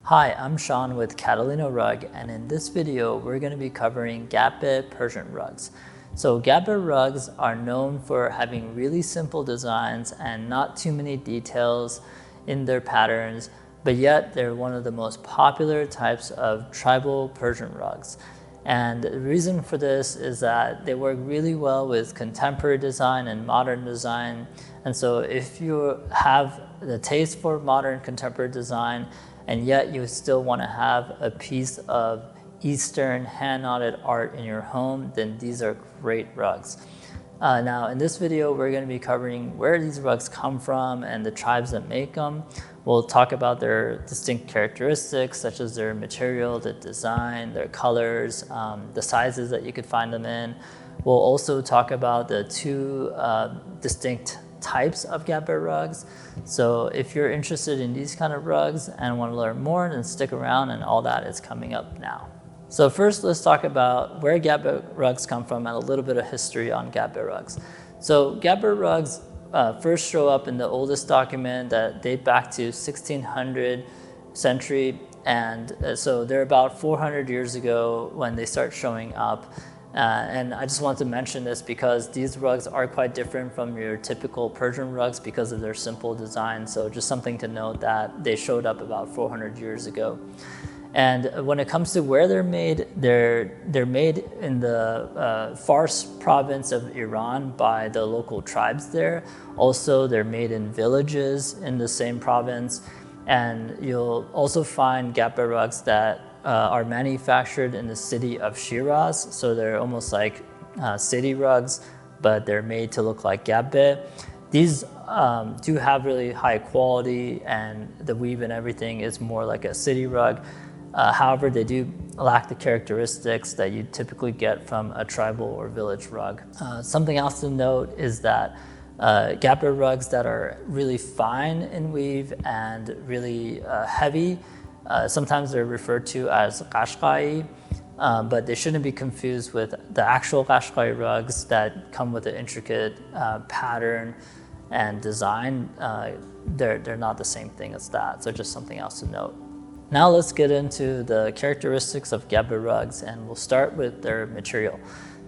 Hi, I'm Sean with Catalina Rug, and in this video we're going to be covering Gabbeh Persian rugs. So Gabbeh rugs are known for having really simple designs and not too many details in their patterns, but yet they're one of the most popular types of tribal Persian rugs. And the reason for this is that they work really well with contemporary design and modern design. And so if you have the taste for modern contemporary design, and yet you still want to have a piece of Eastern hand-knotted art in your home, then these are great rugs. Now in this video, we're going to be covering where these rugs come from and the tribes that make them. We'll talk about their distinct characteristics, such as their material, the design, their colors, the sizes that you could find them in. We'll also talk about the two distinct types of Gabbeh rugs. So if you're interested in these kind of rugs and want to learn more, then stick around, and all that is coming up now. So first, let's talk about where Gabbeh rugs come from and a little bit of history on Gabbeh rugs. So Gabbeh rugs first show up in the oldest document that date back to 1600 century, and so they're about 400 years ago when they start showing up. And I just want to mention this because these rugs are quite different from your typical Persian rugs because of their simple design. So just something to note that they showed up about 400 years ago. And when it comes to where they're made made in the Fars province of Iran by the local tribes there. Also, they're made in villages in the same province. And you'll also find Gabbeh rugs that are manufactured in the city of Shiraz. So they're almost like city rugs, but they're made to look like Gabbeh. These do have really high quality, and the weave and everything is more like a city rug. However, they do lack the characteristics that you typically get from a tribal or village rug. Something else to note is that Gabbeh rugs that are really fine in weave and really heavy, sometimes they're referred to as Qashqai, but they shouldn't be confused with the actual Qashqai rugs that come with an intricate pattern and design. They're not the same thing as that, so just something else to note. Now let's get into the characteristics of Gabbeh rugs, and we'll start with their material.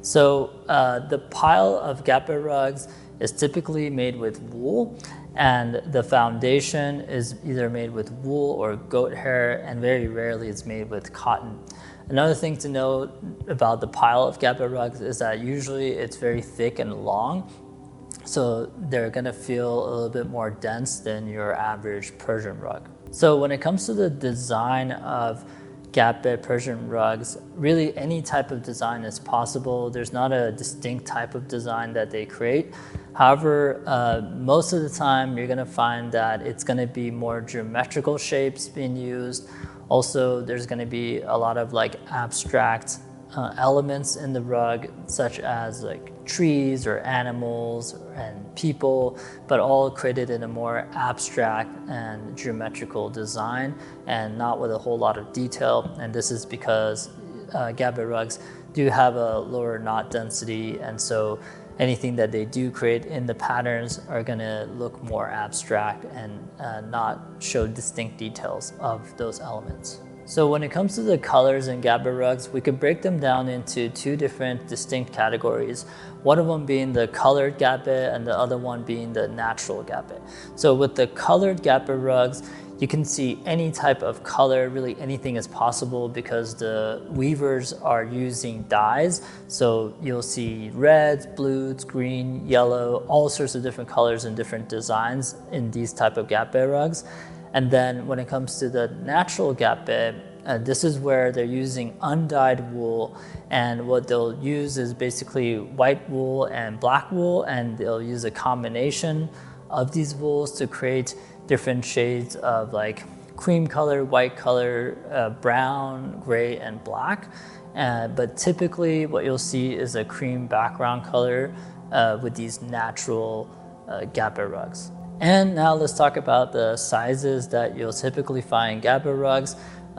So the pile of Gabbeh rugs is typically made with wool, and the foundation is either made with wool or goat hair, and very rarely it's made with cotton. Another thing to note about the pile of Gabbeh rugs is that usually it's very thick and long, so they're going to feel a little bit more dense than your average Persian rug. So when it comes to the design of Gabbeh Persian rugs, really any type of design is possible. There's not a distinct type of design that they create. However, most of the time you're going to find that it's going to be more geometrical shapes being used. Also, there's going to be a lot of like abstract elements in the rug, such as like trees or animals and people, but all created in a more abstract and geometrical design and not with a whole lot of detail. And this is because Gabbeh rugs do have a lower knot density, and so anything that they do create in the patterns are going to look more abstract and not show distinct details of those elements. So when it comes to the colors in Gabbeh rugs, we could break them down into two different distinct categories. One of them being the colored Gabbeh and the other one being the natural Gabbeh. So with the colored Gabbeh rugs, you can see any type of color, really anything is possible because the weavers are using dyes. So you'll see reds, blues, green, yellow, all sorts of different colors and different designs in these type of Gabbeh rugs. And then when it comes to the natural Gabbeh, this is where they're using undyed wool, and what they'll use is basically white wool and black wool, and they'll use a combination of these wools to create different shades of like cream color, white color, brown, gray, and black. But typically what you'll see is a cream background color with these natural Gabbeh rugs. And now let's talk about the sizes that you'll typically find in Gabbeh rugs.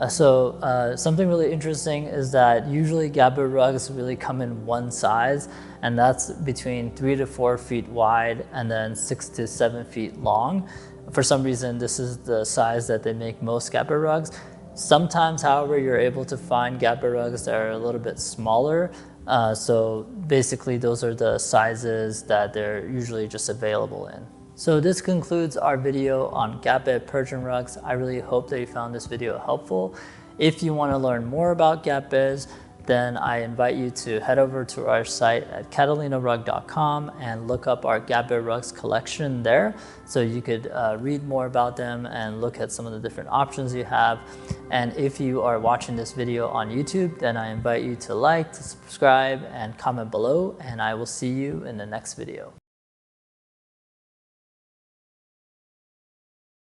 Something really interesting is that usually Gabbeh rugs really come in one size, and that's between 3 to 4 feet wide and then 6 to 7 feet long. For some reason, this is the size that they make most Gabbeh rugs. Sometimes, however, you're able to find Gabbeh rugs that are a little bit smaller. So basically those are the sizes that they're usually just available in. So this concludes our video on Gabbeh Persian rugs. I really hope that you found this video helpful. If you want to learn more about Gabbehs, then I invite you to head over to our site at catalinarug.com and look up our Gabbeh rugs collection there, so you could read more about them and look at some of the different options you have. And if you are watching this video on YouTube, then I invite you to like, to subscribe, and comment below, and I will see you in the next video.